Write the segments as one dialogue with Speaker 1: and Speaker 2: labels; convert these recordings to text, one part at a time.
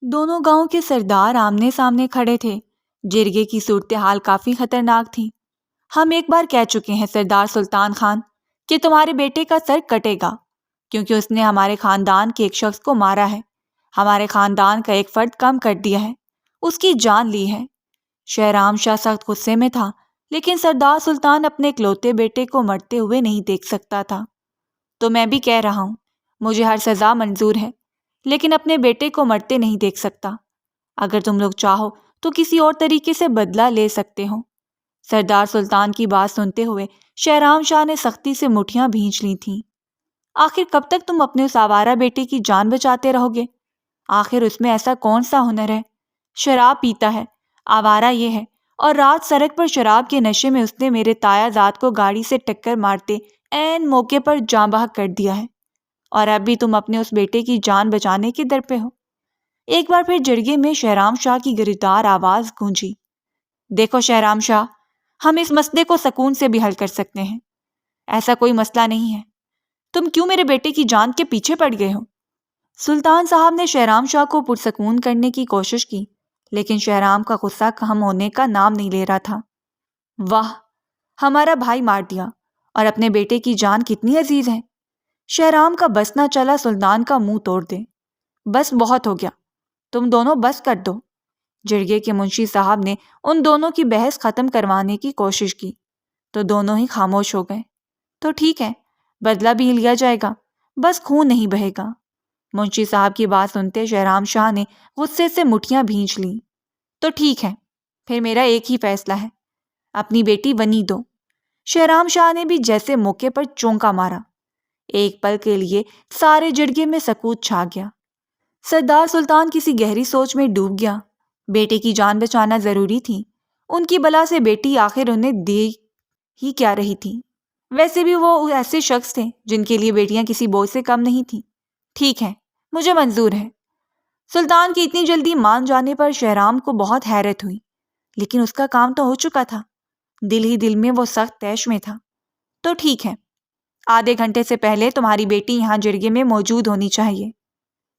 Speaker 1: دونوں گاؤں کے سردار آمنے سامنے کھڑے تھے۔ جرگے کی صورتحال کافی خطرناک تھی۔ ہم ایک بار کہہ چکے ہیں سردار سلطان خان کہ تمہارے بیٹے کا سر کٹے گا، کیونکہ اس نے ہمارے خاندان کے ایک شخص کو مارا ہے، ہمارے خاندان کا ایک فرد کم کر دیا ہے، اس کی جان لی ہے۔ شہرام شاہ سخت غصے میں تھا، لیکن سردار سلطان اپنے اکلوتے بیٹے کو مرتے ہوئے نہیں دیکھ سکتا تھا۔ تو میں بھی کہہ رہا ہوں، مجھے ہر سزا منظور ہے، لیکن اپنے بیٹے کو مرتے نہیں دیکھ سکتا۔ اگر تم لوگ چاہو تو کسی اور طریقے سے بدلہ لے سکتے ہو۔ سردار سلطان کی بات سنتے ہوئے شہرام شاہ نے سختی سے مٹھیاں بھینچ لی تھیں۔ آخر کب تک تم اپنے اس آوارہ بیٹے کی جان بچاتے رہو گے؟ آخر اس میں ایسا کون سا ہنر ہے؟ شراب پیتا ہے، آوارہ یہ ہے، اور رات سڑک پر شراب کے نشے میں اس نے میرے تایا زاد کو گاڑی سے ٹکر مارتے عین موقع پر جاں بحق کر دیا ہے، اور اب بھی تم اپنے اس بیٹے کی جان بچانے کے در پہ ہو۔ ایک بار پھر جرگے میں شہرام شاہ کی گریدار آواز گونجی۔ دیکھو شہرام شاہ، ہم اس مسئلے کو سکون سے بھی حل کر سکتے ہیں، ایسا کوئی مسئلہ نہیں ہے۔ تم کیوں میرے بیٹے کی جان کے پیچھے پڑ گئے ہو؟ سلطان صاحب نے شہرام شاہ کو پرسکون کرنے کی کوشش کی، لیکن شہرام کا غصہ کم ہونے کا نام نہیں لے رہا تھا۔ واہ، ہمارا بھائی مار دیا، اور اپنے بیٹے کی جان کتنی عزیز ہے۔ شہرام کا بس نہ چلا سلطان کا منہ توڑ دے۔ بس بہت ہو گیا، تم دونوں بس کر دو۔ جرگے کے منشی صاحب نے ان دونوں کی بحث ختم کروانے کی کوشش کی، تو دونوں ہی خاموش ہو گئے۔ تو ٹھیک ہے، بدلہ بھی لیا جائے گا، بس خون نہیں بہے گا۔ منشی صاحب کی بات سنتے شہرام شاہ نے غصے سے مٹھیاں بھینچ لیں۔ تو ٹھیک ہے، پھر میرا ایک ہی فیصلہ ہے، اپنی بیٹی ونی دو۔ شہرام شاہ نے بھی جیسے موقع پر چونکا مارا۔ ایک پل کے لیے سارے جرگے میں سکوت چھا گیا۔ سردار سلطان کسی گہری سوچ میں ڈوب گیا۔ بیٹے کی جان بچانا ضروری تھی، ان کی بلا سے بیٹی آخر انہیں دے ہی کیا رہی تھی؟ ویسے بھی وہ ایسے شخص تھے جن کے لیے بیٹیاں کسی بوجھ سے کم نہیں تھیں۔ ٹھیک ہے، مجھے منظور ہے۔ سلطان کی اتنی جلدی مان جانے پر شہرام کو بہت حیرت ہوئی، لیکن اس کا کام تو ہو چکا تھا۔ دل ہی دل میں وہ سخت طیش میں تھا۔ تو ٹھیک ہے، آدھے گھنٹے سے پہلے تمہاری بیٹی یہاں جرگے میں موجود ہونی چاہیے۔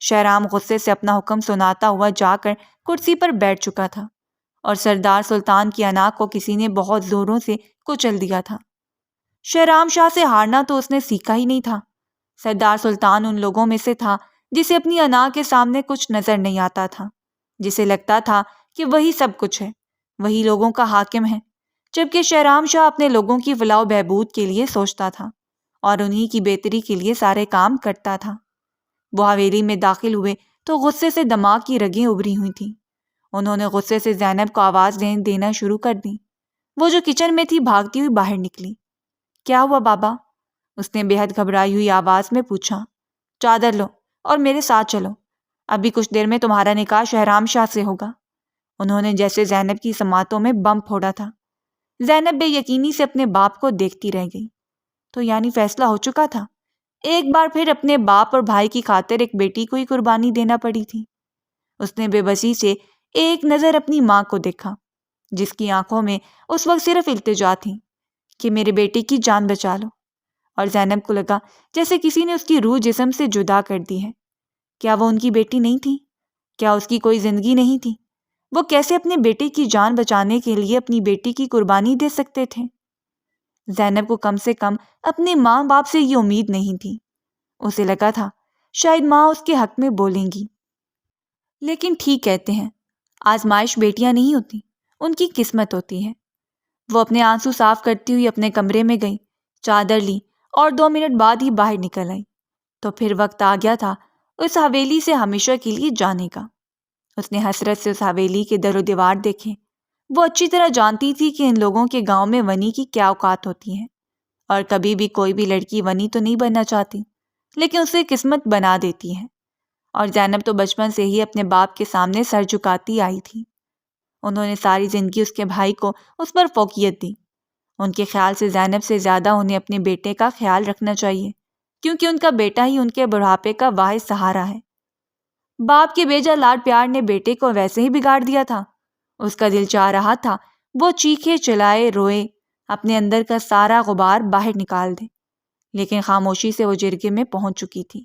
Speaker 1: شہرام غصے سے اپنا حکم سناتا ہوا جا کر کرسی پر بیٹھ چکا تھا، اور سردار سلطان کی انا کو کسی نے بہت زوروں سے کچل دیا تھا۔ شہرام شاہ سے ہارنا تو اس نے سیکھا ہی نہیں تھا۔ سردار سلطان ان لوگوں میں سے تھا جسے اپنی انا کے سامنے کچھ نظر نہیں آتا تھا، جسے لگتا تھا کہ وہی سب کچھ ہے، وہی لوگوں کا حاکم ہے، جبکہ شہرام شاہ اپنے لوگوں کی فلاح و بہبود کے لیے سوچتا تھا اور انہی کی بہتری کے لیے سارے کام کرتا تھا۔ وہ حویلی میں داخل ہوئے تو غصے سے دماغ کی رگیں ابری ہوئی تھیں۔ انہوں نے غصے سے زینب کو آواز دینا شروع کر دی۔ وہ جو کچن میں تھی بھاگتی ہوئی باہر نکلی۔ کیا ہوا بابا؟ اس نے بے حد گھبرائی ہوئی آواز میں پوچھا۔ چادر لو اور میرے ساتھ چلو، ابھی کچھ دیر میں تمہارا نکاح شہرام شاہ سے ہوگا۔ انہوں نے جیسے زینب کی سماعتوں میں بم پھوڑا تھا۔ زینب بے یقینی سے اپنے باپ کو دیکھتی رہ گئی۔ تو یعنی فیصلہ ہو چکا تھا؟ ایک بار پھر اپنے باپ اور بھائی کی خاطر ایک بیٹی کو ہی قربانی دینا پڑی تھی۔ اس نے بے بسی سے ایک نظر اپنی ماں کو دیکھا، جس کی آنکھوں میں اس وقت صرف التجا تھی کہ میرے بیٹے کی جان بچا لو، اور زینب کو لگا جیسے کسی نے اس کی روح جسم سے جدا کر دی ہے۔ کیا وہ ان کی بیٹی نہیں تھی؟ کیا اس کی کوئی زندگی نہیں تھی؟ وہ کیسے اپنے بیٹے کی جان بچانے کے لیے اپنی بیٹی کی قربانی دے سکتے تھے؟ زینب کو کم سے کم اپنے ماں باپ سے یہ امید نہیں تھی۔ اسے لگا تھا شاید ماں اس کے حق میں بولیں گی، لیکن ٹھیک کہتے ہیں، آزمائش بیٹیاں نہیں ہوتی، ان کی قسمت ہوتی ہے۔ وہ اپنے آنسو صاف کرتی ہوئی اپنے کمرے میں گئی، چادر لی اور 2 منٹ بعد ہی باہر نکل آئی۔ تو پھر وقت آ گیا تھا اس حویلی سے ہمیشہ کے لیے جانے کا۔ اس نے حسرت سے اس حویلی کے در و دیوار دیکھے۔ وہ اچھی طرح جانتی تھی کہ ان لوگوں کے گاؤں میں ونی کی کیا اوقات ہوتی ہیں، اور کبھی بھی کوئی بھی لڑکی ونی تو نہیں بننا چاہتی، لیکن اسے قسمت بنا دیتی ہے۔ اور زینب تو بچپن سے ہی اپنے باپ کے سامنے سر جھکاتی آئی تھی۔ انہوں نے ساری زندگی اس کے بھائی کو اس پر فوقیت دی۔ ان کے خیال سے زینب سے زیادہ انہیں اپنے بیٹے کا خیال رکھنا چاہیے، کیونکہ ان کا بیٹا ہی ان کے بڑھاپے کا واحد سہارا ہے۔ باپ کے بیجا لاڈ پیار نے بیٹے کو ویسے ہی بگاڑ دیا تھا۔ اس کا دل چاہ رہا تھا وہ چیخے چلائے روئے، اپنے اندر کا سارا غبار باہر نکال دے، لیکن خاموشی سے وہ جرگے میں پہنچ چکی تھی۔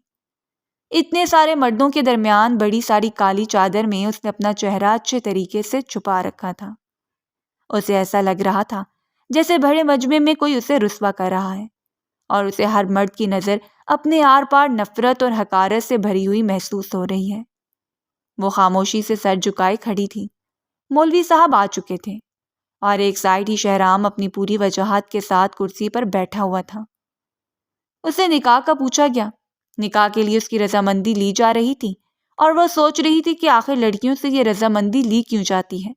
Speaker 1: اتنے سارے مردوں کے درمیان بڑی ساری کالی چادر میں اس نے اپنا چہرہ اچھے طریقے سے چھپا رکھا تھا۔ اسے ایسا لگ رہا تھا جیسے بڑے مجمع میں کوئی اسے رسوا کر رہا ہے، اور اسے ہر مرد کی نظر اپنے آر پار نفرت اور حقارت سے بھری ہوئی محسوس ہو رہی ہے۔ وہ خاموشی سے سر جھکائے کھڑی تھی۔ مولوی صاحب آ چکے تھے، اور ایک سائڈ ہی شہرام اپنی پوری وجاہت کے ساتھ کرسی پر بیٹھا ہوا تھا۔ اسے نکاح کا پوچھا گیا۔ نکاح کے لیے اس کی رضامندی لی جا رہی تھی، اور وہ سوچ رہی تھی کہ آخر لڑکیوں سے یہ رضامندی لی کیوں جاتی ہے؟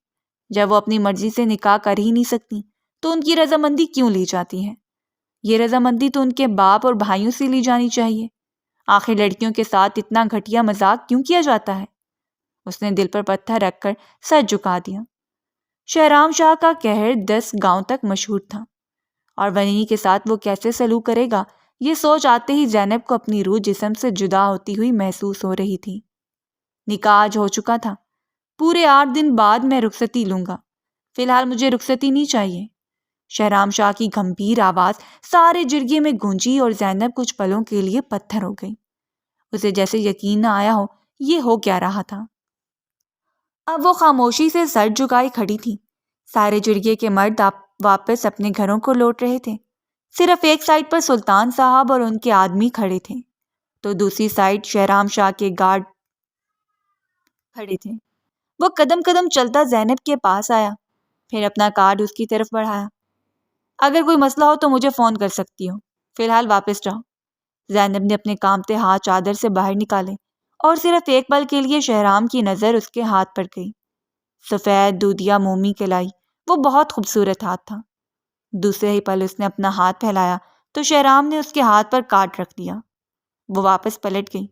Speaker 1: جب وہ اپنی مرضی سے نکاح کر ہی نہیں سکتی تو ان کی رضامندی کیوں لی جاتی ہے؟ یہ رضامندی تو ان کے باپ اور بھائیوں سے لی جانی چاہیے۔ آخر لڑکیوں کے ساتھ اتنا گھٹیا مذاق کیوں کیا جاتا ہے؟ اس نے دل پر پتھر رکھ کر سر جھکا دیا۔ شہرام شاہ کا قہر 10 گاؤں تک مشہور تھا، اور ونی کے ساتھ وہ کیسے سلوک کرے گا، یہ سوچ آتے ہی زینب کو اپنی روح جسم سے جدا ہوتی ہوئی محسوس ہو رہی تھی۔ نکاح آج ہو چکا تھا۔ پورے 8 دن بعد میں رخصتی لوں گا، فی الحال مجھے رخصتی نہیں چاہیے۔ شہرام شاہ کی گمبھیر آواز سارے جرگے میں گونجی، اور زینب کچھ پلوں کے لیے پتھر ہو گئی۔ اسے جیسے یقین نہ آیا ہو یہ ہو کیا رہا تھا۔ اب وہ خاموشی سے سر جھکائی کھڑی تھی۔ سارے جرگے کے مرد واپس اپنے گھروں کو لوٹ رہے تھے۔ صرف ایک سائڈ پر سلطان صاحب اور ان کے آدمی کھڑے تھے، تو دوسری سائڈ شہرام شاہ کے گارڈ کھڑے تھے۔ وہ قدم قدم چلتا زینب کے پاس آیا، پھر اپنا کارڈ اس کی طرف بڑھایا۔ اگر کوئی مسئلہ ہو تو مجھے فون کر سکتی ہو، فی الحال واپس جاؤ۔ زینب نے اپنے کانپتے ہاتھ چادر سے باہر نکالے، اور صرف ایک پل کے لیے شہرام کی نظر اس کے ہاتھ پر گئی۔ سفید دودیا مومی کلائی، وہ بہت خوبصورت ہاتھ تھا۔ دوسرے ہی پل اس نے اپنا ہاتھ پھیلایا تو شہرام نے اس کے ہاتھ پر کارڈ رکھ دیا۔ وہ واپس پلٹ گئی۔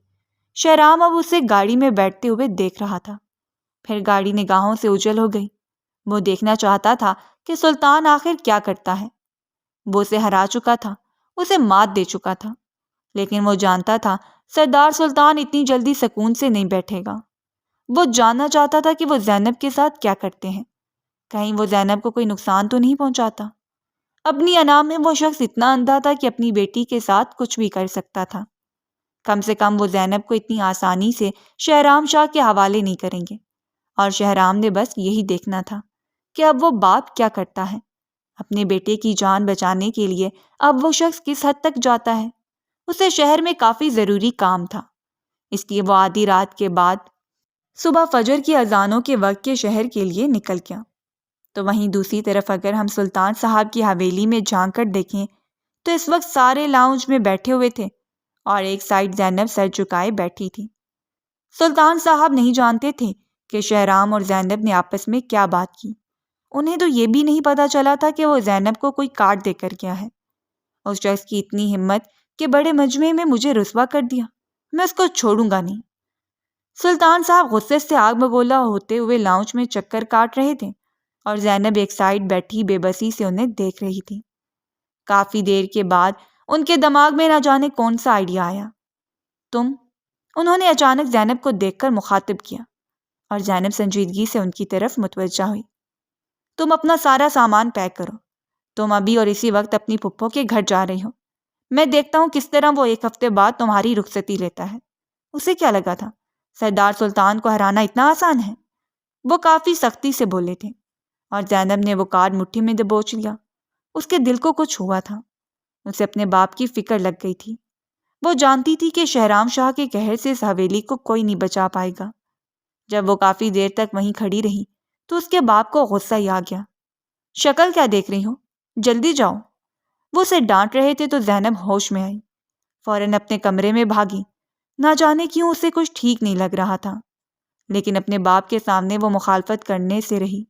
Speaker 1: شہرام اب اسے گاڑی میں بیٹھتے ہوئے دیکھ رہا تھا۔ پھر گاڑی نگاہوں سے اوجھل ہو گئی۔ وہ دیکھنا چاہتا تھا کہ سلطان آخر کیا کرتا ہے۔ وہ اسے ہرا چکا تھا، اسے مات دے چکا تھا، لیکن وہ جانتا تھا سردار سلطان اتنی جلدی سکون سے نہیں بیٹھے گا۔ وہ جاننا چاہتا تھا کہ وہ زینب کے ساتھ کیا کرتے ہیں، کہیں وہ زینب کو کوئی نقصان تو نہیں پہنچاتا۔ اپنی انا میں وہ شخص اتنا اندھا تھا کہ اپنی بیٹی کے ساتھ کچھ بھی کر سکتا تھا۔ کم سے کم وہ زینب کو اتنی آسانی سے شہرام شاہ کے حوالے نہیں کریں گے، اور شہرام نے بس یہی دیکھنا تھا کہ اب وہ باپ کیا کرتا ہے۔ اپنے بیٹے کی جان بچانے کے لیے اب وہ شخص کس حد تک جاتا ہے۔ اسے شہر میں کافی ضروری کام تھا، اس لیے وہ آدھی رات کے بعد صبح فجر کی اذانوں کے وقت کے شہر کے لیے نکل گیا۔ تو وہیں دوسری طرف اگر ہم سلطان صاحب کی حویلی میں جھانک کر دیکھیں تو اس وقت سارے لاؤنج میں بیٹھے ہوئے تھے، اور ایک سائڈ زینب سر جھکائے بیٹھی تھی۔ سلطان صاحب نہیں جانتے تھے کہ شہرام اور زینب نے آپس میں کیا بات کی۔ انہیں تو یہ بھی نہیں پتا چلا تھا کہ وہ زینب کو کوئی کارڈ دے کر گیا ہے۔ اس شخص کی اتنی ہمت کہ بڑے مجمع میں مجھے رسوا کر دیا، میں اس کو چھوڑوں گا نہیں۔ سلطان صاحب غصے سے آگ بگولا ہوتے ہوئے لاؤنج میں چکر کاٹ رہے تھے، اور زینب ایک سائڈ بیٹھی بے بسی سے انہیں دیکھ رہی تھی۔ کافی دیر کے بعد ان کے دماغ میں نہ جانے کون سا آئیڈیا آیا۔ تم؟ انہوں نے اچانک زینب کو دیکھ کر مخاطب کیا، اور زینب سنجیدگی سے ان کی طرف متوجہ ہوئی۔ تم اپنا سارا سامان پیک کرو، تم ابھی اور اسی وقت اپنی پھپھو کے گھر جا رہی ہو۔ میں دیکھتا ہوں کس طرح وہ 1 ہفتے بعد تمہاری رخصتی لیتا ہے۔ اسے کیا لگا تھا سردار سلطان کو ہرانا اتنا آسان ہے؟ وہ کافی سختی سے بولے تھے، اور زینب نے وہ کارڈ مٹھی میں دبوچ لیا۔ اس کے دل کو کچھ ہوا تھا، اسے اپنے باپ کی فکر لگ گئی تھی۔ وہ جانتی تھی کہ شہرام شاہ کے قہر سے اس حویلی کو کوئی نہیں بچا پائے گا۔ جب وہ کافی دیر تک وہیں کھڑی رہی تو اس کے باپ کو غصہ ہی آ گیا۔ شکل کیا دیکھ رہی ہو، جلدی جاؤ۔ وہ اسے ڈانٹ رہے تھے تو زینب ہوش میں آئی، فوراً اپنے کمرے میں بھاگی۔ نہ جانے کیوں اسے کچھ ٹھیک نہیں لگ رہا تھا، لیکن اپنے باپ کے سامنے وہ مخالفت کرنے سے رہی۔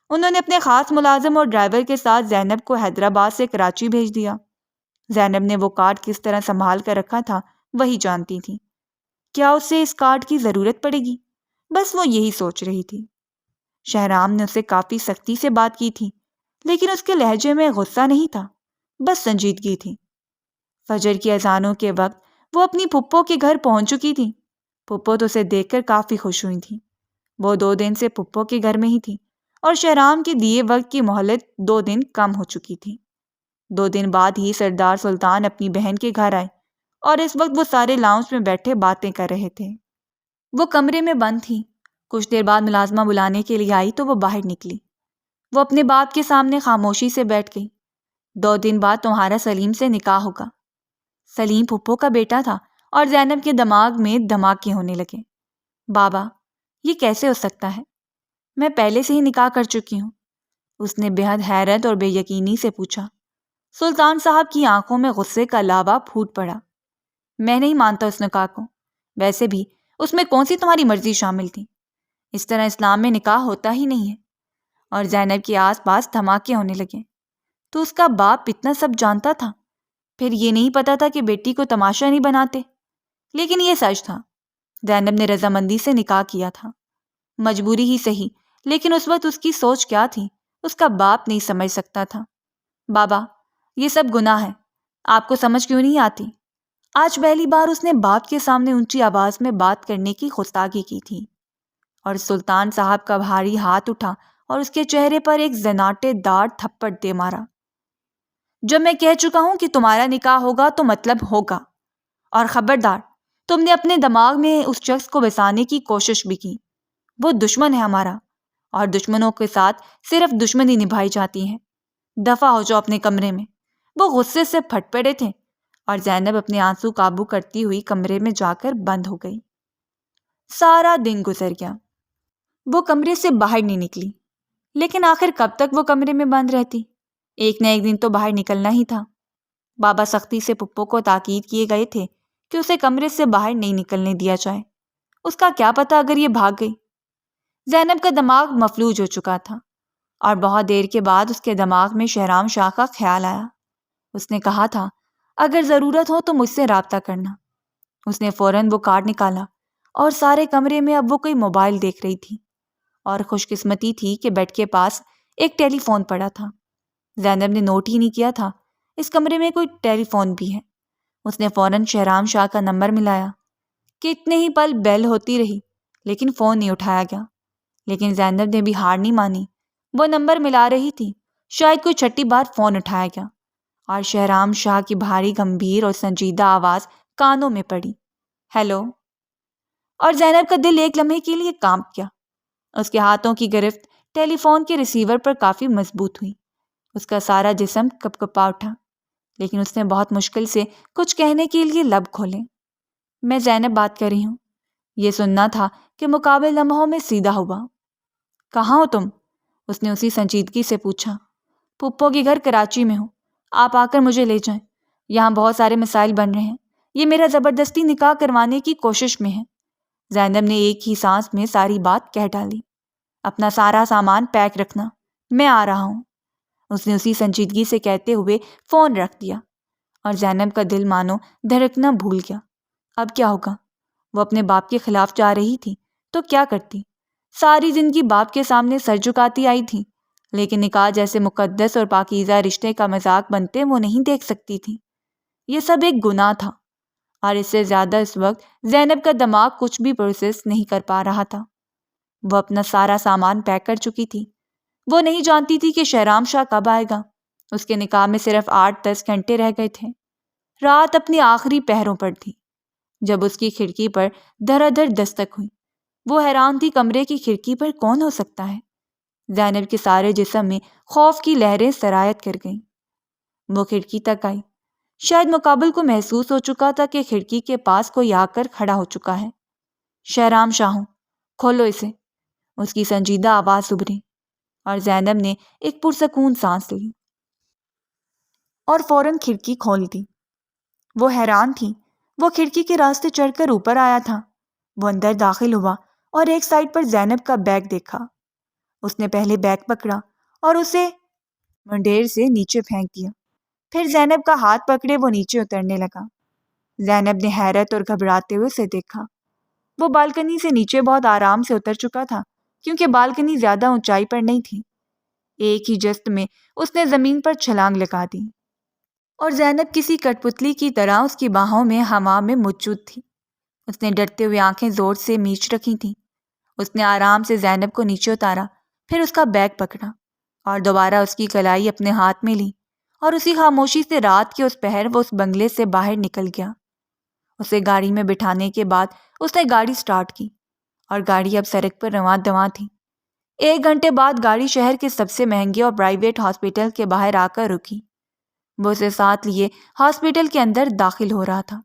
Speaker 1: انہوں نے اپنے خاص ملازم اور ڈرائیور کے ساتھ زینب کو حیدرآباد سے کراچی بھیج دیا۔ زینب نے وہ کارڈ کس طرح سنبھال کر رکھا تھا وہی جانتی تھی۔ کیا اسے اس کارڈ کی ضرورت پڑے گی؟ بس وہ یہی سوچ رہی تھی۔ شہرام نے اسے کافی سختی سے بات کی تھی، لیکن اس کے لہجے میں غصہ نہیں تھا، بس سنجیدگی تھی۔ فجر کی اذانوں کے وقت وہ اپنی پھپھو کے گھر پہنچ چکی تھی۔ پھپھو تو اسے دیکھ کر کافی خوش ہوئی تھی۔ وہ 2 دن سے پھپھو کے گھر میں ہی تھی، اور شہرام کے دیے وقت کی مہلت 2 دن کم ہو چکی تھی۔ 2 دن بعد ہی سردار سلطان اپنی بہن کے گھر آئے۔ اور اس وقت وہ سارے لاؤنج میں بیٹھے باتیں کر رہے تھے۔ وہ کمرے میں بند تھی۔ کچھ دیر بعد ملازمہ بلانے کے لیے آئی تو وہ باہر نکلی۔ وہ اپنے باپ کے سامنے خاموشی سے بیٹھ گئی۔ 2 دن بعد تمہارا سلیم سے نکاح ہوگا۔ سلیم پھپھو کا بیٹا تھا اور زینب کے دماغ میں دھماکے ہونے لگے۔ بابا، یہ کیسے ہو سکتا ہے؟ میں پہلے سے ہی نکاح کر چکی ہوں۔ اس نے بے حد حیرت اور بے یقینی سے پوچھا۔ سلطان صاحب کی آنکھوں میں غصے کا لاوا پھوٹ پڑا۔ میں نہیں مانتا اس نکاح کو۔ ویسے بھی اس میں کون سی تمہاری مرضی شامل تھی؟ اس طرح اسلام میں نکاح ہوتا ہی نہیں ہے۔ اور زینب کے آس پاس دھماکے ہونے لگے۔ تو اس کا باپ اتنا سب جانتا تھا، پھر یہ نہیں پتا تھا کہ بیٹی کو تماشا نہیں بناتے؟ لیکن یہ سچ تھا، زینب نے رضامندی سے نکاح کیا تھا۔ مجبوری ہی صحیح، لیکن اس وقت اس کی سوچ کیا تھی اس کا باپ نہیں سمجھ سکتا تھا۔ بابا، یہ سب گناہ ہے، آپ کو سمجھ کیوں نہیں آتی؟ آج پہلی بار اس نے باپ کے سامنے اونچی آواز میں بات کرنے کی گستاخی کی تھی، اور سلطان صاحب کا بھاری ہاتھ اٹھا اور اس کے چہرے پر ایک زناٹے دار تھپڑ دے مارا۔ جب میں کہہ چکا ہوں کہ تمہارا نکاح ہوگا تو مطلب ہوگا، اور خبردار، تم نے اپنے دماغ میں اس شخص کو بسانے کی کوشش بھی کی۔ وہ دشمن ہے ہمارا، اور دشمنوں کے ساتھ صرف دشمنی نبھائی جاتی ہے۔ دفع ہو جاؤ اپنے کمرے میں۔ وہ غصے سے پھٹ پڑے تھے، اور زینب اپنے آنسو قابو کرتی ہوئی کمرے میں جا کر بند ہو گئی۔ سارا دن گزر گیا، وہ کمرے سے باہر نہیں نکلی۔ لیکن آخر کب تک وہ کمرے میں بند رہتی؟ ایک نہ ایک دن تو باہر نکلنا ہی تھا۔ بابا سختی سے پپو کو تاکید کیے گئے تھے کہ اسے کمرے سے باہر نہیں نکلنے دیا جائے۔ اس کا کیا پتا اگر یہ بھاگ گئی؟ زینب کا دماغ مفلوج ہو چکا تھا، اور بہت دیر کے بعد اس کے دماغ میں شہرام شاہ کا خیال آیا۔ اس نے کہا تھا، اگر ضرورت ہو تو مجھ سے رابطہ کرنا۔ اس نے فوراً وہ کارڈ نکالا، اور سارے کمرے میں اب وہ کوئی موبائل دیکھ رہی تھی، اور خوش قسمتی تھی کہ بیڈ کے پاس ایک ٹیلی فون پڑا تھا۔ زینب نے نوٹ ہی نہیں کیا تھا اس کمرے میں کوئی ٹیلی فون بھی ہے۔ اس نے فوراً شہرام شاہ کا نمبر ملایا۔ کتنے ہی پل بیل ہوتی رہی، لیکن فون نہیں اٹھایا گیا۔ لیکن زینب نے بھی ہار نہیں مانی۔ وہ نمبر ملا رہی تھی، شاید کوئی چھٹی بار فون اٹھایا گیا، اور شہرام شاہ کی بھاری گمبھیر اور سنجیدہ آواز کانوں میں پڑی، ہیلو۔ اور زینب کا دل ایک لمحے کے لیے کانپ گیا۔ اس کے ہاتھوں کی گرفت ٹیلی فون کے ریسیور پر کافی مضبوط ہوئی۔ اس کا سارا جسم کپ کپا اٹھا، لیکن اس نے بہت مشکل سے کچھ کہنے کے لیے لب کھولے۔ میں زینب بات کر رہی ہوں۔ یہ سننا تھا کہ مقابل لمحوں میں سیدھا ہوا۔ کہاں ہو تم؟ اس نے اسی سنجیدگی سے پوچھا۔ پھپھو کے گھر کراچی میں ہوں، آپ آ کر مجھے لے جائیں۔ یہاں بہت سارے مسائل بن رہے ہیں، یہ میرا زبردستی نکاح کروانے کی کوشش میں ہے۔ زینب نے ایک ہی سانس میں ساری بات کہہ ڈالی۔ اپنا سارا سامان پیک رکھنا، میں آ رہا ہوں۔ اس نے اسی سنجیدگی سے کہتے ہوئے فون رکھ دیا، اور زینب کا دل مانو دھڑکنا بھول گیا۔ اب کیا ہوگا؟ وہ اپنے باپ کے خلاف جا رہی تھی تو کیا کرتی؟ ساری زندگی باپ کے سامنے سر جھکاتی آئی تھی، لیکن نکاح جیسے مقدس اور پاکیزہ رشتے کا مذاق بنتے وہ نہیں دیکھ سکتی تھی۔ یہ سب ایک گناہ تھا، اور اس سے زیادہ اس وقت زینب کا دماغ کچھ بھی پروسیس نہیں کر پا رہا تھا۔ وہ اپنا سارا سامان پیک کر چکی تھی۔ وہ نہیں جانتی تھی کہ شہرام شاہ کب آئے گا۔ اس کے نکاح میں صرف 8-10 گھنٹے رہ گئے تھے۔ رات اپنی آخری پہروں پر تھی جب اس کی کھڑکی پر دھڑا دھڑ دستک ہوئی۔ وہ حیران تھی کمرے کی کھڑکی پر کون ہو سکتا ہے۔ زینب کے سارے جسم میں خوف کی لہریں سرایت کر گئیں۔ وہ کھڑکی تک آئی۔ شاید مقابل کو محسوس ہو چکا تھا کہ کھڑکی کے پاس کوئی آ کر کھڑا ہو چکا ہے۔ شہرام شاہ ہوں، کھولو اسے، اس کی سنجیدہ آواز ابھری، اور زینب نے ایک پرسکون سانس لی اور فوراً کھڑکی کھول دی۔ وہ حیران تھی، وہ کھڑکی کے راستے چڑھ کر اوپر آیا تھا۔ وہ اندر داخل ہوا اور ایک سائڈ پر زینب کا بیگ دیکھا۔ اس نے پہلے بیگ پکڑا اور اسے منڈیر سے نیچے پھینک دیا، پھر زینب کا ہاتھ پکڑے وہ نیچے اترنے لگا۔ زینب نے حیرت اور گھبراتے ہوئے اسے دیکھا۔ وہ بالکنی سے نیچے بہت آرام سے اتر چکا تھا، کیونکہ بالکنی زیادہ اونچائی پر نہیں تھی۔ ایک ہی جست میں اس نے زمین پر چھلانگ لگا دی، اور زینب کسی کٹ پتلی کی طرح اس کی باہوں میں ہوا میں موجود تھی۔ اس نے ڈرتے ہوئے آنکھیں زور سے میچ رکھی تھیں۔ اس نے آرام سے زینب کو نیچے اتارا، پھر اس کا بیگ پکڑا، اور دوبارہ اس کی کلائی اپنے ہاتھ میں لی، اور اسی خاموشی سے رات کے اس پہر وہ اس بنگلے سے باہر نکل گیا۔ اسے گاڑی میں بٹھانے کے بعد اس نے گاڑی سٹارٹ کی اور گاڑی اب سڑک پر رواں دواں تھی۔ 1 گھنٹے بعد گاڑی شہر کے سب سے مہنگے اور پرائیویٹ ہاسپٹل کے باہر آ کر رکی۔ وہ اسے ساتھ لیے ہاسپٹل کے اندر داخل ہو رہا تھا۔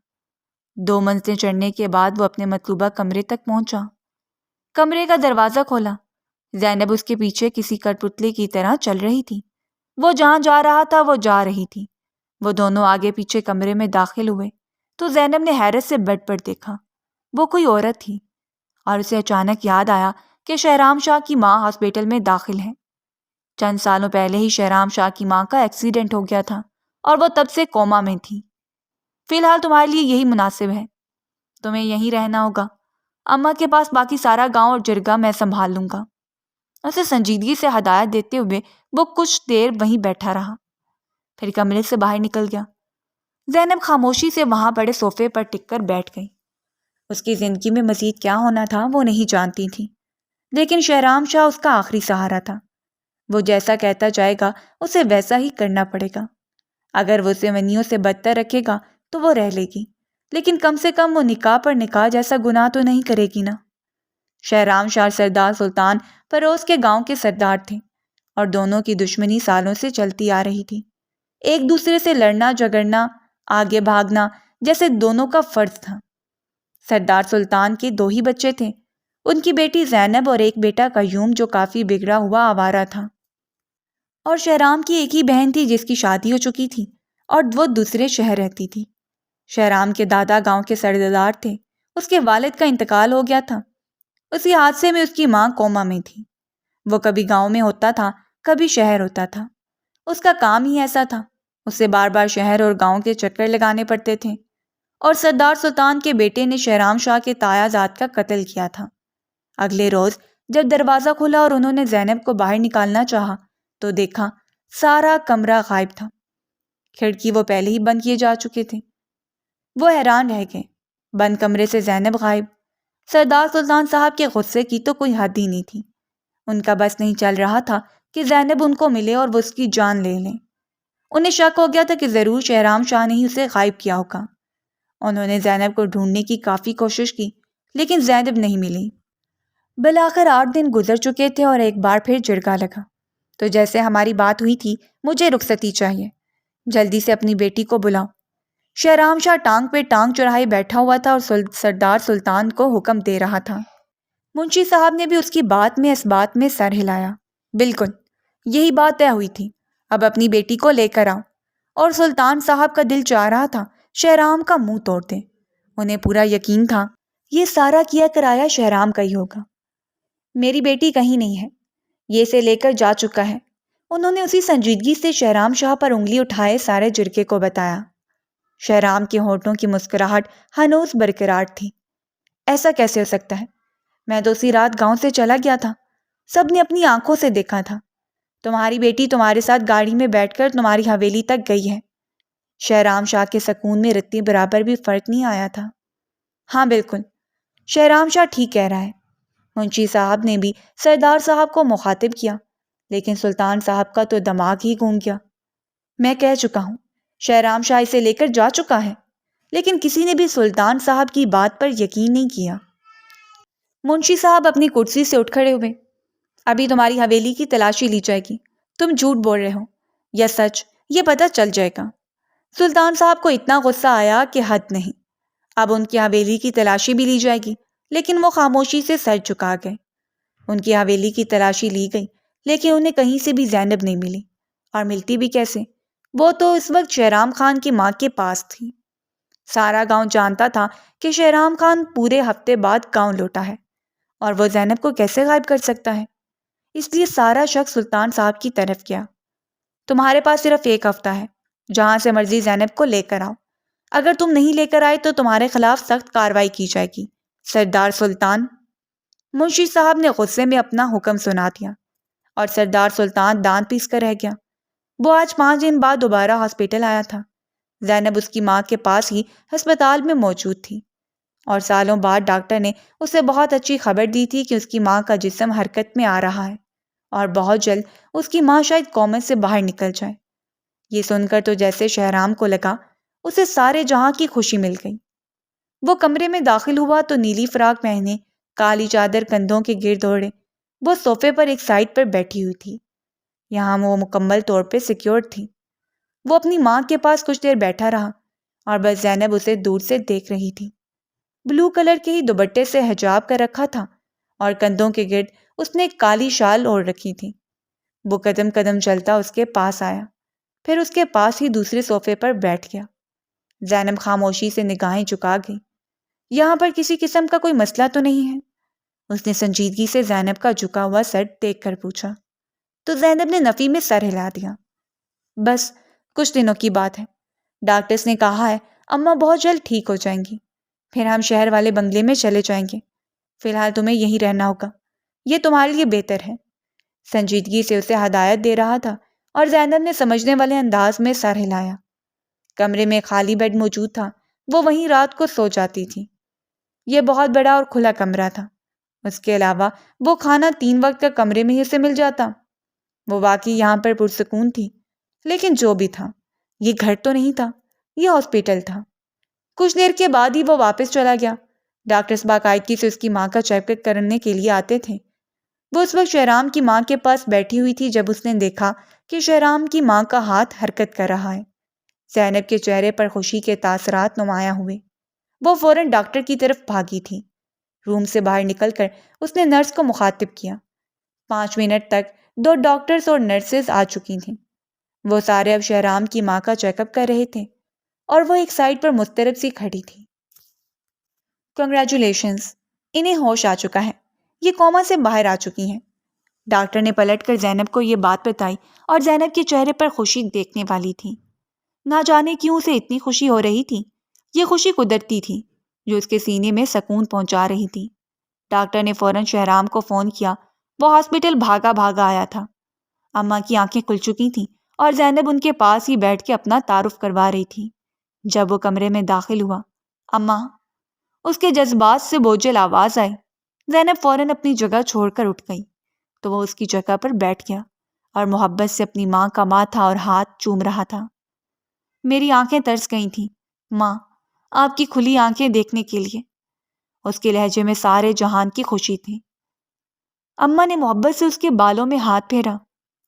Speaker 1: 2 منزلیں چڑھنے کے بعد وہ اپنے مطلوبہ کمرے تک پہنچا۔ کمرے کا دروازہ کھولا۔ زینب اس کے پیچھے کسی کٹپتلی کی طرح چل رہی تھی۔ وہ جہاں جا رہا تھا وہ جا رہی تھی۔ وہ دونوں آگے پیچھے کمرے میں داخل ہوئے تو زینب نے حیرت سے بیڈ پر دیکھا۔ وہ کوئی عورت تھی اور اسے اچانک یاد آیا کہ شہرام شاہ کی ماں ہاسپٹل میں داخل ہے۔ چند سالوں پہلے ہی شہرام شاہ کی ماں کا ایکسیڈنٹ ہو گیا تھا اور وہ تب سے کوما میں تھی۔ فی الحال تمہارے لیے یہی مناسب ہے، تمہیں یہیں رہنا ہوگا۔ اماں کے پاس باقی سارا گاؤں اور جرگہ میں سنبھال لوں گا۔ اسے سنجیدگی سے ہدایت دیتے ہوئے وہ کچھ دیر وہیں بیٹھا رہا، پھر کمرے سے باہر نکل گیا۔ زینب خاموشی سے وہاں پڑے صوفے پر ٹک کر بیٹھ گئی۔ اس کی زندگی میں مزید کیا ہونا تھا وہ نہیں جانتی تھی، لیکن شہرام شاہ اس کا آخری سہارا تھا۔ وہ جیسا کہتا جائے گا اسے ویسا ہی کرنا پڑے گا۔ اگر وہ اسے منیوں سے بدتر رکھے گا تو وہ رہ لے گی، لیکن کم سے کم وہ نکاح پر نکاح جیسا گناہ تو نہیں کرے گی نا۔ شہرام شاہ سردار سلطان فیروز کے گاؤں کے سردار تھے اور دونوں کی دشمنی سالوں سے چلتی آ رہی تھی۔ ایک دوسرے سے لڑنا جھگڑنا، آگے بھاگنا جیسے دونوں کا فرض تھا۔ سردار سلطان کے 2 ہی بچے تھے، ان کی بیٹی زینب اور ایک بیٹا قیوم جو کافی بگڑا ہوا آوارہ تھا، اور شہرام کی ایک ہی بہن تھی جس کی شادی ہو چکی تھی اور وہ دوسرے شہر رہتی تھی۔ شہرام کے دادا گاؤں کے سردار تھے، اس کے والد کا انتقال ہو گیا تھا۔ اسی حادثے میں اس کی ماں کوما میں تھی۔ وہ کبھی گاؤں میں ہوتا تھا، کبھی شہر ہوتا تھا۔ اس کا کام ہی ایسا تھا، اسے بار بار شہر اور گاؤں کے چکر لگانے پڑتے تھے۔ اور سردار سلطان کے بیٹے نے شہرام شاہ کے تایا زاد کا قتل کیا تھا۔ اگلے روز جب دروازہ کھلا اور انہوں نے زینب کو باہر نکالنا چاہا تو دیکھا سارا کمرہ غائب تھا۔ کھڑکی وہ پہلے ہی بند کیے جا چکے تھے۔ وہ حیران رہ گئے، بند کمرے سے زینب غائب۔ سردار سلطان صاحب کے غصے کی تو کوئی حد ہی نہیں تھی۔ ان کا بس نہیں چل رہا تھا کہ زینب ان کو ملے اور وہ اس کی جان لے لیں۔ انہیں شک ہو گیا تھا کہ ضرور شہرام شاہ نے ہی اسے غائب کیا ہوگا۔ انہوں نے زینب کو ڈھونڈنے کی کافی کوشش کی، لیکن زینب نہیں ملی۔ بالآخر 8 دن گزر چکے تھے اور ایک بار پھر جرگہ لگا۔ تو جیسے ہماری بات ہوئی تھی، مجھے رخصتی چاہیے، جلدی سے اپنی بیٹی کو بلاؤ۔ شہرام شاہ ٹانگ پہ ٹانگ چڑھائے بیٹھا ہوا تھا اور سردار سلطان کو حکم دے رہا تھا۔ منشی صاحب نے بھی اس کی بات میں اس بات میں سر ہلایا۔ بالکل، یہی بات طے ہوئی تھی، اب اپنی بیٹی کو لے کر آؤ۔ اور سلطان صاحب کا دل چاہ رہا تھا شہرام کا منہ توڑ دے۔ انہیں پورا یقین تھا یہ سارا کیا کرایا شہرام کا ہی ہوگا۔ میری بیٹی کہیں نہیں ہے، یہ اسے لے کر جا چکا ہے۔ انہوں نے اسی سنجیدگی سے شہرام شاہ پر انگلی اٹھائے سارے جرگے کو بتایا۔ شہرام کے ہونٹوں کی مسکراہٹ ہنوز برقرار تھی۔ ایسا کیسے ہو سکتا ہے؟ میں تو اسی رات گاؤں سے چلا گیا تھا، سب نے اپنی آنکھوں سے دیکھا تھا۔ تمہاری بیٹی تمہارے ساتھ گاڑی میں بیٹھ کر تمہاری حویلی تک گئی ہے۔ شہرام شاہ کے سکون میں رتی برابر بھی فرق نہیں آیا تھا۔ ہاں بالکل، شہرام شاہ ٹھیک کہہ رہا ہے۔ منشی صاحب نے بھی سردار صاحب کو مخاطب کیا، لیکن سلطان صاحب کا تو دماغ ہی گھوم گیا۔ میں کہہ چکا ہوں، شہرام شاہ اسے لے کر جا چکا ہے، لیکن کسی نے بھی سلطان صاحب کی بات پر یقین نہیں کیا۔ منشی صاحب اپنی کرسی سے اٹھ کھڑے ہوئے۔ ابھی تمہاری حویلی کی تلاشی لی جائے گی، تم جھوٹ بول رہے ہو یا سچ یہ پتہ چل جائے گا۔ سلطان صاحب کو اتنا غصہ آیا کہ حد نہیں۔ اب ان کی حویلی کی تلاشی بھی لی جائے گی، لیکن وہ خاموشی سے سر جھکا گئے۔ ان کی حویلی کی تلاشی لی گئی، لیکن انہیں کہیں سے بھی زینب نہیں ملی، اور ملتی بھی کیسے؟ وہ تو اس وقت شہرام خان کی ماں کے پاس تھی۔ سارا گاؤں جانتا تھا کہ شہرام خان پورے ہفتے بعد گاؤں لوٹا ہے، اور وہ زینب کو کیسے غائب کر سکتا ہے؟ اس لیے سارا شخص سلطان صاحب کی طرف گیا۔ تمہارے پاس صرف 1 ہفتہ ہے، جہاں سے مرضی زینب کو لے کر آؤ۔ اگر تم نہیں لے کر آئے تو تمہارے خلاف سخت کارروائی کی جائے گی، سردار سلطان۔ منشی صاحب نے غصے میں اپنا حکم سنا دیا، اور سردار سلطان دانت پیس کر رہ گیا۔ وہ آج 5 دن بعد دوبارہ ہاسپٹل آیا تھا۔ زینب اس کی ماں کے پاس ہی ہسپتال میں موجود تھی، اور سالوں بعد ڈاکٹر نے اسے بہت اچھی خبر دی تھی کہ اس کی ماں کا جسم حرکت میں آ رہا ہے، اور بہت جلد اس کی ماں شاید کوما سے باہر نکل جائے۔ یہ سن کر تو جیسے شہرام کو لگا اسے سارے جہاں کی خوشی مل گئی۔ وہ کمرے میں داخل ہوا تو نیلی فراق پہنے، کالی چادر کندھوں کے گرد اوڑھے وہ صوفے پر ایک سائڈ پر بیٹھی ہوئی تھی۔ یہاں وہ مکمل طور پہ سیکیورڈ تھی۔ وہ اپنی ماں کے پاس کچھ دیر بیٹھا رہا اور بس زینب اسے دور سے دیکھ رہی تھی۔ بلو کلر کے ہی دوپٹے سے حجاب کر رکھا تھا اور کندھوں کے گرد اس نے ایک کالی شال اوڑھ رکھی تھی۔ وہ قدم قدم چلتا اس کے پاس آیا، پھر اس کے پاس ہی دوسرے صوفے پر بیٹھ گیا۔ زینب خاموشی سے نگاہیں چکا گئی۔ یہاں پر کسی قسم کا کوئی مسئلہ تو نہیں ہے؟ اس نے سنجیدگی سے زینب کا جھکا ہوا سر دیکھ کر پوچھا، تو زینب نے نفی میں سر ہلا دیا۔ بس کچھ دنوں کی بات ہے، ڈاکٹرز نے کہا ہے اماں بہت جلد ٹھیک ہو جائیں گی، پھر ہم شہر والے بنگلے میں چلے جائیں گے۔ فی الحال تمہیں یہیں رہنا ہوگا، یہ تمہارے لیے بہتر ہے۔ سنجیدگی سے اسے ہدایت دے رہا تھا اور زینب نے سمجھنے والے انداز میں سر ہلایا۔ کمرے میں خالی بیڈ موجود تھا، وہ وہیں رات کو سو جاتی تھی۔ یہ بہت بڑا اور کھلا کمرہ تھا۔ اس کے علاوہ وہ کھانا 3 وقت کا کمرے میں ہی اسے مل جاتا۔ وہ واقعی یہاں پر پرسکون تھی، لیکن جو بھی تھا یہ گھر تو نہیں تھا، یہ ہاسپٹل تھا۔ کچھ دیر کے بعد ہی وہ واپس چلا گیا۔ ڈاکٹرز باقاعدگی سے اس کی ماں کا چیک اپ کرنے کے لیے آتے تھے۔ وہ اس وقت شہرام کی ماں کے پاس بیٹھی ہوئی تھی جب اس نے دیکھا کہ شہرام کی ماں کا ہاتھ حرکت کر رہا ہے۔ زینب کے چہرے پر خوشی کے تاثرات نمایاں ہوئے۔ وہ فوراً ڈاکٹر کی طرف بھاگی تھی۔ روم سے باہر نکل کر اس نے نرس کو مخاطب کیا۔ 5 منٹ تک 2 ڈاکٹرز اور نرسز آ چکی تھیں۔ وہ سارے اب شہرام کی ماں کا چیک اپ کر رہے تھے اور وہ ایک سائڈ پر مضطرب سی کھڑی تھی۔ کنگریچولیشنز، انہیں ہوش آ چکا ہے، یہ کوما سے باہر آ چکی ہیں۔ ڈاکٹر نے پلٹ کر زینب کو یہ بات بتائی اور زینب کے چہرے پر خوشی دیکھنے والی تھی۔ نہ جانے کیوں اسے اتنی خوشی ہو رہی تھی۔ یہ خوشی قدرتی تھی جو اس کے سینے میں سکون پہنچا رہی تھی۔ ڈاکٹر نے فوراً شہرام کو فون کیا۔ وہ ہاسپٹل بھاگا بھاگا آیا تھا۔ اماں کی آنکھیں کھل چکی تھیں اور زینب ان کے پاس ہی بیٹھ کے اپنا تعارف کروا رہی تھی۔ جب وہ کمرے میں داخل ہوا، اماں، اس کے جذبات سے بوجھل آواز آئی۔ زینب فوراً اپنی جگہ چھوڑ کر اٹھ گئی تو وہ اس کی جگہ پر بیٹھ گیا اور محبت سے اپنی ماں کا ماتھا اور ہاتھ چوم رہا تھا۔ میری آنکھیں ترس گئی تھیں ماں، آپ کی کھلی آنکھیں دیکھنے کے لیے۔ اس کے لہجے میں سارے جہان کی خوشی تھی۔ اماں نے محبت سے اس کے بالوں میں ہاتھ پھیرا۔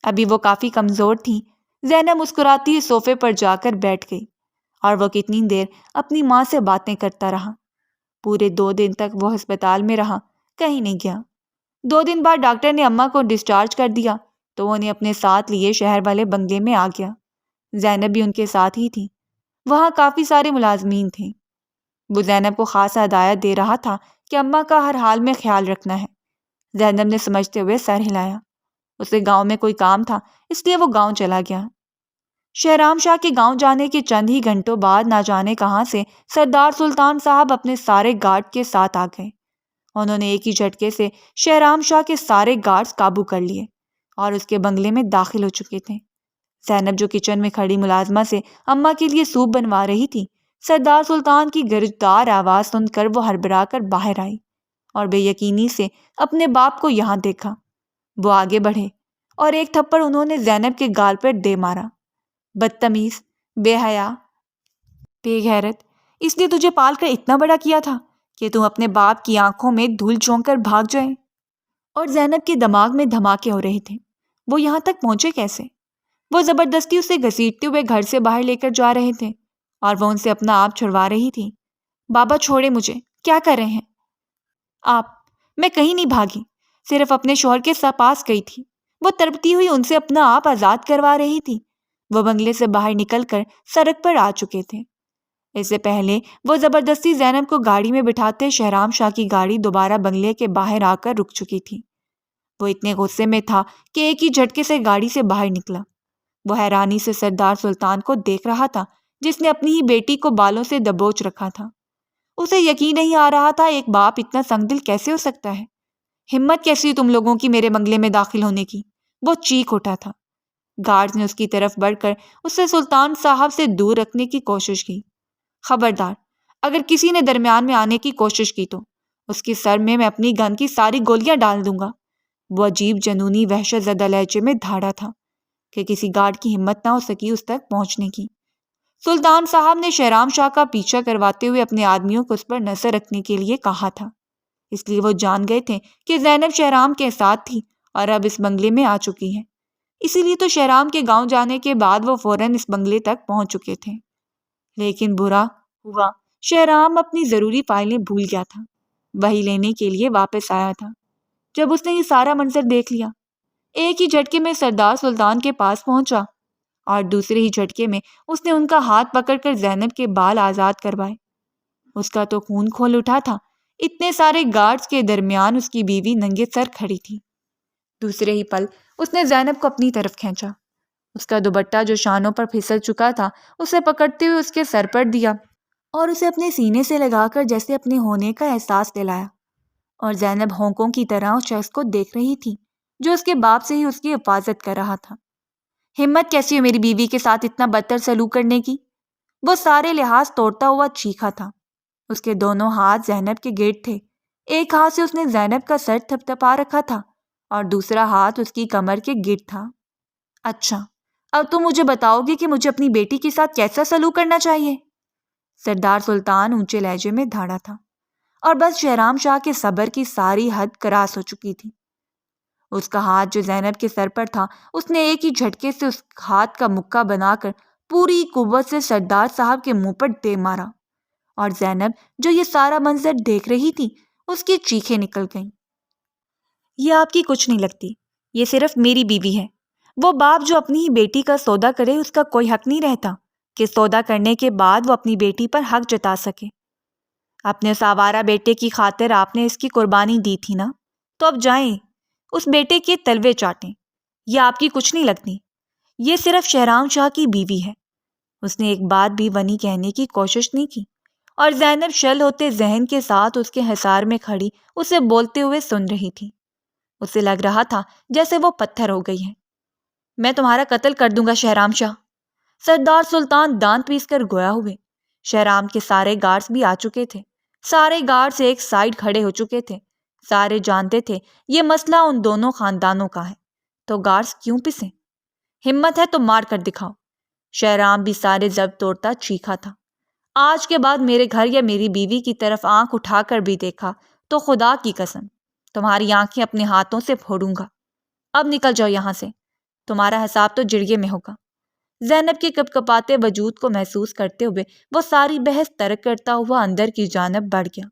Speaker 1: ابھی وہ کافی کمزور تھی۔ زینب مسکراتی صوفے پر جا کر بیٹھ گئی اور وہ کتنی دیر اپنی ماں سے باتیں کرتا رہا۔ پورے 2 دن تک وہ ہسپتال میں رہا، کہیں نہیں گیا۔ 2 دن بعد ڈاکٹر نے اماں کو ڈسچارج کر دیا تو وہ انہیں اپنے ساتھ لیے شہر والے بنگلے میں آ گیا۔ زینب بھی ان کے ساتھ ہی تھی۔ وہاں کافی سارے ملازمین تھے۔ وہ زینب کو خاص ہدایت دے رہا تھا کہ اماں کا ہر حال میں خیال رکھنا ہے۔ زینب نے سمجھتے ہوئے سر ہلایا۔ اسے گاؤں میں کوئی کام تھا، اس لیے وہ گاؤں چلا گیا۔ شہرام شاہ کے گاؤں جانے کے چند ہی گھنٹوں بعد نہ جانے کہاں سے سردار سلطان صاحب اپنے سارے گارڈ کے ساتھ آ گئے۔ انہوں نے ایک ہی جھٹکے سے شہرام شاہ کے سارے گارڈز قابو کر لیے اور اس کے بنگلے میں داخل ہو چکے تھے۔ زینب جو کچن میں کھڑی ملازمہ سے اماں کے لیے سوپ بنوا رہی تھی، سردار سلطان کی گرجدار آواز سن کر وہ ہڑبڑا کر باہر آئی اور بے یقینی سے اپنے باپ کو یہاں دیکھا۔ وہ آگے بڑھے اور ایک تھپڑ انہوں نے زینب کے گال پر دے مارا۔ بدتمیز، بے حیا، بے غیرت، اس لیے تجھے پال کر اتنا بڑا کیا تھا کہ تم اپنے باپ کی آنکھوں میں دھول جھونک کر بھاگ جائے۔ اور زینب کے دماغ میں دھماکے ہو رہے تھے، وہ یہاں تک پہنچے کیسے؟ وہ زبردستی اسے گھسیٹتے ہوئے گھر سے باہر لے کر جا رہے تھے اور وہ ان سے اپنا آپ چھڑوا رہی تھی۔ بابا چھوڑے مجھے، کیا کر رہے ہیں آپ؟ میں کہیں نہیں بھاگی، صرف اپنے شوہر کے پاس گئی تھی۔ وہ تڑپتی ہوئی ان سے اپنا آپ آزاد کروا رہی تھی۔ وہ بنگلے سے باہر نکل کر سڑک پر آ چکے تھے۔ اس سے پہلے وہ زبردستی زینب کو گاڑی میں بٹھاتے شہرام شاہ کی گاڑی دوبارہ بنگلے کے باہر آ کر رک چکی تھی۔ وہ اتنے غصے میں تھا کہ ایک ہی جھٹکے سے گاڑی سے باہر نکلا۔ وہ حیرانی سے سردار سلطان کو دیکھ رہا تھا جس نے اپنی ہی بیٹی کو بالوں سے دبوچ رکھا تھا۔ اسے یقین نہیں آ رہا تھا ایک باپ اتنا سنگ دل کیسے ہو سکتا ہے۔ ہمت کیسی تم لوگوں کی میرے بنگلے میں داخل ہونے کی؟ وہ چیخ اٹھا تھا۔ گارڈز نے اس کی طرف بڑھ کر اسے سلطان صاحب سے دور رکھنے کی کوشش کی۔ خبردار، اگر کسی نے درمیان میں آنے کی کوشش کی تو اس کے سر میں اپنی گن کی ساری گولیاں ڈال دوں گا۔ وہ عجیب جنونی وحشت زدہ لہجے میں دھاڑا تھا کہ کسی گارڈ کی ہمت نہ ہو سکی اس تک پہنچنے کی۔ سلطان صاحب نے شہرام شاہ کا پیچھا کرواتے ہوئے اپنے آدمیوں کو اس پر نظر رکھنے کے لیے کہا تھا، اس لیے وہ جان گئے تھے کہ زینب شہرام کے ساتھ تھی اور اب اس بنگلے میں آ چکی ہے۔ اسی لیے تو شہرام کے گاؤں جانے کے بعد وہ فوراً اس بنگلے تک پہنچ چکے تھے۔ لیکن برا ہوا، شہرام اپنی ضروری فائلیں بھول گیا تھا، وہی لینے کے لیے واپس آیا تھا۔ جب اس نے یہ سارا منظر دیکھ لیا، ایک ہی جھٹکے میں سردار سلطان کے پاس پہنچا اور دوسرے ہی جھٹکے میں اس نے ان کا ہاتھ پکڑ کر زینب کے بال آزاد کروائے۔ اس کا تو خون کھول اٹھا تھا، اتنے سارے گارڈز کے درمیان اس کی بیوی ننگے سر کھڑی تھی۔ دوسرے ہی پل اس نے زینب کو اپنی طرف کھینچا، اس کا دوپٹہ جو شانوں پر پھسل چکا تھا اسے پکڑتے ہوئے اس کے سر پر دیا اور اسے اپنے سینے سے لگا کر جیسے اپنے ہونے کا احساس دلایا۔ اور زینب ہونکوں کی طرح اس شخص کو دیکھ رہی تھی جو اس کے باپ سے ہی اس کی حفاظت کر رہا تھا۔ ہمت کیسی ہے میری بیوی کے ساتھ اتنا بدتر سلوک کرنے کی؟ وہ سارے لحاظ توڑتا ہوا چیخا تھا۔ اس کے دونوں ہاتھ زینب کے گرد تھے، ایک ہاتھ سے اس نے زینب کا سر تھپ تھپا رکھا تھا اور دوسرا ہاتھ اس کی کمر کے گرد تھا۔ اچھا، اب تم مجھے بتاؤ گی کہ مجھے اپنی بیٹی کے ساتھ کیسا سلوک کرنا چاہیے؟ سردار سلطان اونچے لہجے میں دھاڑا تھا اور بس شہرام شاہ کے صبر کی ساری حد کراس ہو چکی تھی۔ اس کا ہاتھ جو زینب کے سر پر تھا، اس نے ایک ہی جھٹکے سے اس ہاتھ کا مکہ بنا کر پوری قوت سے سردار صاحب کے منہ پر دے مارا، اور زینب جو یہ سارا منظر دیکھ رہی تھی اس کی چیخیں نکل گئیں۔ یہ آپ کی کچھ نہیں لگتی، یہ صرف میری بیوی ہے۔ وہ باپ جو اپنی ہی بیٹی کا سودا کرے، اس کا کوئی حق نہیں رہتا کہ سودا کرنے کے بعد وہ اپنی بیٹی پر حق جتا سکے۔ اپنے اس آوارہ بیٹے کی خاطر آپ نے اس کی قربانی دی تھی نا، تو اب جائیں اس بیٹے کے تلوے چاٹیں۔ یہ آپ کی کچھ نہیں لگتی، یہ صرف شہرام شاہ کی بیوی ہے۔ اس نے ایک بات بھی ونی کہنے کی کوشش نہیں کی، اور زینب شل ہوتے ذہن کے ساتھ اس کے حصار میں کھڑی اسے بولتے ہوئے سن رہی تھی۔ اسے لگ رہا تھا جیسے وہ پتھر ہو گئی ہے۔ میں تمہارا قتل کر دوں گا شہرام شاہ، سردار سلطان دانت پیس کر گویا ہوئے۔ شہرام کے سارے گارڈز بھی آ چکے تھے، سارے گارڈز ایک سائیڈ کھڑے ہو چکے تھے۔ سارے جانتے تھے یہ مسئلہ ان دونوں خاندانوں کا ہے، تو گارڈز کیوں پسیں؟ ہمت ہے تو مار کر دکھاؤ۔ شہرام بھی سارے ضبط توڑتا چیخا تھا۔ آج کے بعد میرے گھر یا میری بیوی کی طرف آنکھ اٹھا کر بھی دیکھا تو خدا کی قسم تمہاری آنکھیں اپنے ہاتھوں سے پھوڑوں گا۔ اب نکل جاؤ یہاں سے، تمہارا حساب تو جرگے میں ہوگا۔ زینب کے کپ کپاتے وجود کو محسوس کرتے ہوئے وہ ساری بحث ترک کرتا ہوا اندر کی جانب بڑھ گیا،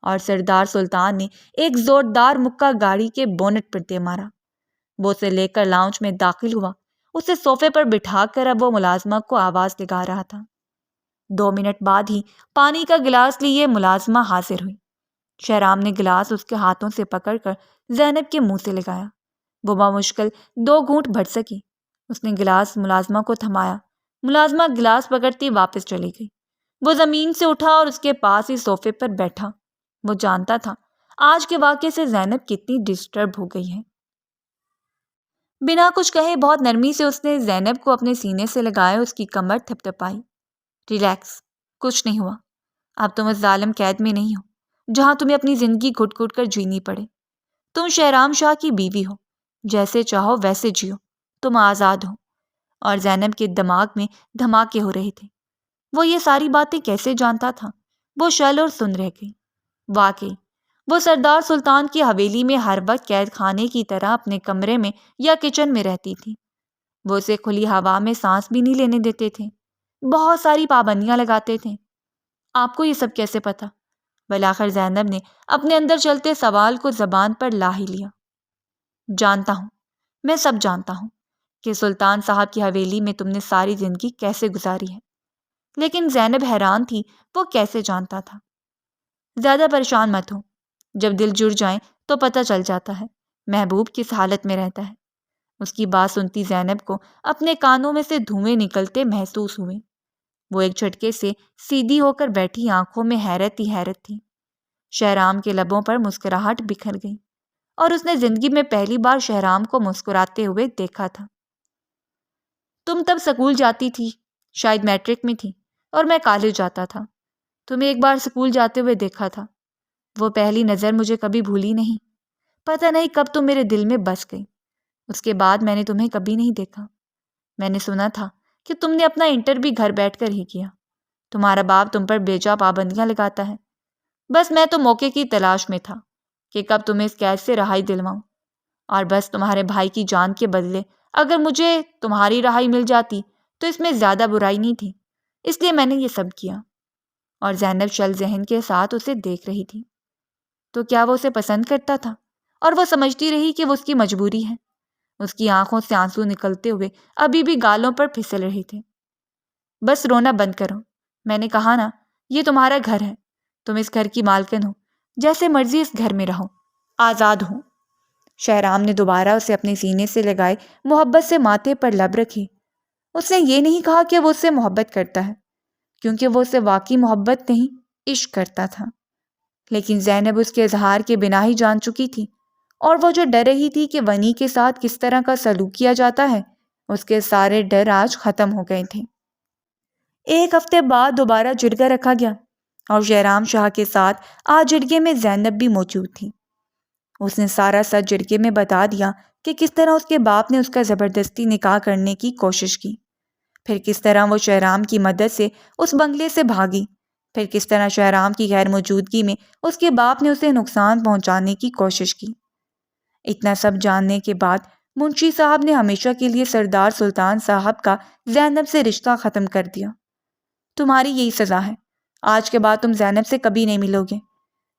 Speaker 1: اور سردار سلطان نے ایک زوردار مکہ گاڑی کے بونٹ پر دے مارا۔ وہ اسے لے کر لاؤنج میں داخل ہوا، اسے صوفے پر بٹھا کر اب وہ ملازمہ کو آواز لگا رہا تھا۔ 2 منٹ بعد ہی پانی کا گلاس لیے ملازمہ حاضر ہوئی۔ شہرام نے گلاس اس کے ہاتھوں سے پکڑ کر زینب کے منہ سے لگایا۔ وہ بمشکل 2 گھونٹ بھر سکی۔ اس نے گلاس ملازمہ کو تھمایا۔ ملازمہ گلاس پکڑتی واپس چلی گئی۔ وہ زمین سے اٹھا اور اس کے پاس ہی صوفے پر بیٹھا۔ وہ جانتا تھا آج کے واقعے سے زینب کتنی ڈسٹرب ہو گئی ہے۔ بنا کچھ کہے بہت نرمی سے اس نے زینب کو اپنے سینے سے لگائے، اس کی کمر تھپ تھپائی۔ ریلیکس، کچھ نہیں ہوا۔ اب تم اس ظالم قید میں نہیں ہو جہاں تمہیں اپنی زندگی گھٹ گھٹ کر جینی پڑے۔ تم شہرام شاہ کی بیوی ہو، جیسے چاہو ویسے جیو، تم آزاد ہو۔ اور زینب کے دماغ میں دھماکے ہو رہے تھے۔ وہ یہ ساری باتیں کیسے جانتا تھا؟ وہ شل اور سن رہ گئی۔ واقعی وہ سردار سلطان کی حویلی میں ہر وقت قید خانے کی طرح اپنے کمرے میں یا کچن میں رہتی تھی۔ وہ اسے کھلی ہوا میں سانس بھی نہیں لینے دیتے تھے، بہت ساری پابندیاں لگاتے تھے۔ آپ کو یہ سب کیسے پتا؟ بالآخر زینب نے اپنے اندر چلتے سوال کو زبان پر لا ہی لیا۔ جانتا ہوں، میں سب جانتا ہوں کہ سلطان صاحب کی حویلی میں تم نے ساری زندگی کیسے گزاری ہے۔ لیکن زینب حیران تھی وہ کیسے جانتا تھا۔ زیادہ پریشان مت ہو، جب دل جڑ جائیں تو پتہ چل جاتا ہے محبوب کس حالت میں رہتا ہے۔ اس کی بات سنتی زینب کو اپنے کانوں میں سے دھوئیں نکلتے محسوس ہوئے۔ وہ ایک جھٹکے سے سیدھی ہو کر بیٹھی، آنکھوں میں حیرت ہی حیرت تھی۔ شہرام کے لبوں پر مسکراہٹ بکھر گئی، اور اس نے زندگی میں پہلی بار شہرام کو مسکراتے ہوئے دیکھا تھا۔ تم تب سکول جاتی تھی، شاید میٹرک میں تھی، اور میں کالج جاتا تھا۔ تمہیں ایک بار سکول جاتے ہوئے دیکھا تھا، وہ پہلی نظر مجھے کبھی بھولی نہیں۔ پتہ نہیں کب تم میرے دل میں بس گئی۔ اس کے بعد میں نے تمہیں کبھی نہیں دیکھا۔ میں نے سنا تھا کہ تم نے اپنا انٹر بھی گھر بیٹھ کر ہی کیا۔ تمہارا باپ تم پر بےجا پابندیاں لگاتا ہے۔ بس میں تو موقع کی تلاش میں تھا کہ کب تمہیں اس قید سے رہائی دلواؤں، اور بس تمہارے بھائی کی جان کے بدلے اگر مجھے تمہاری رہائی مل جاتی تو اس میں زیادہ برائی نہیں تھی، اس لیے میں نے یہ سب کیا۔ اور زینب شل ذہن کے ساتھ اسے دیکھ رہی تھی۔ تو کیا وہ اسے پسند کرتا تھا؟ اور وہ سمجھتی رہی کہ وہ اس کی مجبوری ہے۔ اس کی آنکھوں سے آنسو نکلتے ہوئے ابھی بھی گالوں پر پھسل رہے تھے۔ بس رونا بند کرو، میں نے کہا نا، یہ تمہارا گھر ہے، تم اس گھر کی مالکن ہو، جیسے مرضی اس گھر میں رہو، آزاد ہو۔ شہرام نے دوبارہ اسے اپنے سینے سے لگائے محبت سے ماتھے پر لب رکھی۔ اس نے یہ نہیں کہا کہ وہ اس سے محبت کرتا ہے، کیونکہ وہ اسے واقعی محبت نہیں، عشق کرتا تھا۔ لیکن زینب اس کے اظہار کے بنا ہی جان چکی تھی، اور وہ جو ڈر رہی تھی کہ ونی کے ساتھ کس طرح کا سلوک کیا جاتا ہے، اس کے سارے ڈر آج ختم ہو گئے تھے۔ ایک ہفتے بعد دوبارہ جرگہ رکھا گیا، اور شہرام شاہ کے ساتھ آج جرگے میں زینب بھی موجود تھی۔ اس نے سارا سچ جرگے میں بتا دیا کہ کس طرح اس کے باپ نے اس کا زبردستی نکاح کرنے کی کوشش کی، پھر کس طرح وہ شہرام کی مدد سے اس بنگلے سے بھاگی، پھر کس طرح شہرام کی غیر موجودگی میں اس کے باپ نے اسے نقصان پہنچانے کی کوشش کی۔ اتنا سب جاننے کے بعد منشی صاحب نے ہمیشہ کے لیے سردار سلطان صاحب کا زینب سے رشتہ ختم کر دیا۔ تمہاری یہی سزا ہے، آج کے بعد تم زینب سے کبھی نہیں ملو گے۔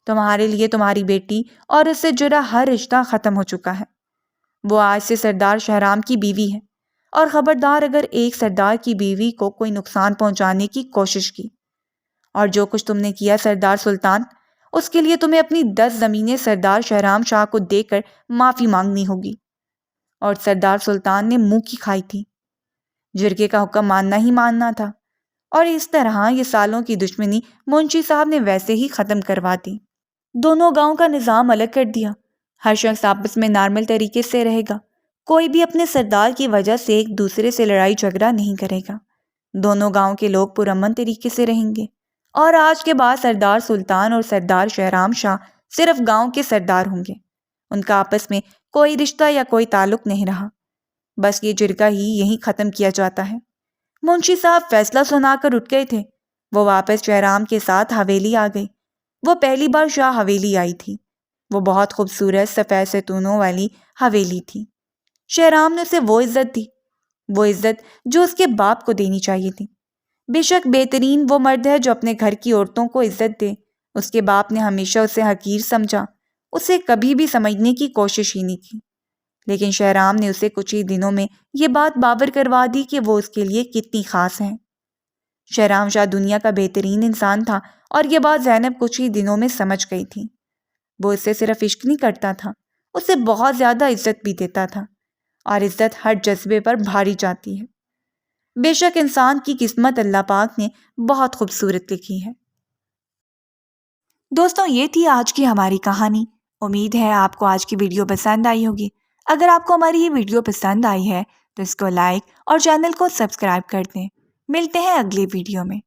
Speaker 1: تمہارے لیے تمہاری بیٹی اور اس سے جڑا ہر رشتہ ختم ہو چکا ہے۔ وہ آج سے سردار شہرام کی بیوی ہے، اور خبردار اگر ایک سردار کی بیوی کو کوئی نقصان پہنچانے کی کوشش کی، اور جو کچھ تم نے کیا سردار سلطان، اس کے لیے تمہیں اپنی 10 زمینیں سردار شہرام شاہ کو دے کر معافی مانگنی ہوگی۔ اور سردار سلطان نے منہ کی کھائی تھی، جرگے کا حکم ماننا ہی ماننا تھا، اور اس طرح یہ سالوں کی دشمنی منشی صاحب نے ویسے ہی ختم کروا دی۔ دونوں گاؤں کا نظام الگ کر دیا، ہر شخص آپس میں نارمل طریقے سے رہے گا، کوئی بھی اپنے سردار کی وجہ سے ایک دوسرے سے لڑائی جھگڑا نہیں کرے گا، دونوں گاؤں کے لوگ پرامن طریقے سے رہیں گے، اور آج کے بعد سردار سلطان اور سردار شہرام شاہ صرف گاؤں کے سردار ہوں گے، ان کا آپس میں کوئی رشتہ یا کوئی تعلق نہیں رہا۔ بس یہ جرگہ ہی یہیں ختم کیا جاتا ہے۔ منشی صاحب فیصلہ سنا کر اٹھ گئے تھے۔ وہ واپس شہرام کے ساتھ حویلی آ گئی۔ وہ پہلی بار شاہ حویلی آئی تھی۔ وہ بہت خوبصورت سفید ستونوں والی حویلی تھی۔ شہرام نے اسے وہ عزت دی، وہ عزت جو اس کے باپ کو دینی چاہیے تھی۔ بے شک بہترین وہ مرد ہے جو اپنے گھر کی عورتوں کو عزت دے۔ اس کے باپ نے ہمیشہ اسے حقیر سمجھا، اسے کبھی بھی سمجھنے کی کوشش ہی نہیں کی، لیکن شہرام نے اسے کچھ ہی دنوں میں یہ بات باور کروا دی کہ وہ اس کے لیے کتنی خاص ہے۔ شہرام شاہ دنیا کا بہترین انسان تھا، اور یہ بات زینب کچھ ہی دنوں میں سمجھ گئی تھی۔ وہ اس سے صرف عشق نہیں کرتا تھا، اسے بہت زیادہ عزت بھی دیتا تھا، اور عزت ہر جذبے پر بھاری جاتی ہے۔ بے شک انسان کی قسمت اللہ پاک نے بہت خوبصورت لکھی ہے۔ دوستوں، یہ تھی آج کی ہماری کہانی۔ امید ہے آپ کو آج کی ویڈیو پسند آئی ہوگی۔ اگر آپ کو ہماری یہ ویڈیو پسند آئی ہے تو اس کو لائک اور چینل کو سبسکرائب کر دیں۔ ملتے ہیں اگلی ویڈیو میں۔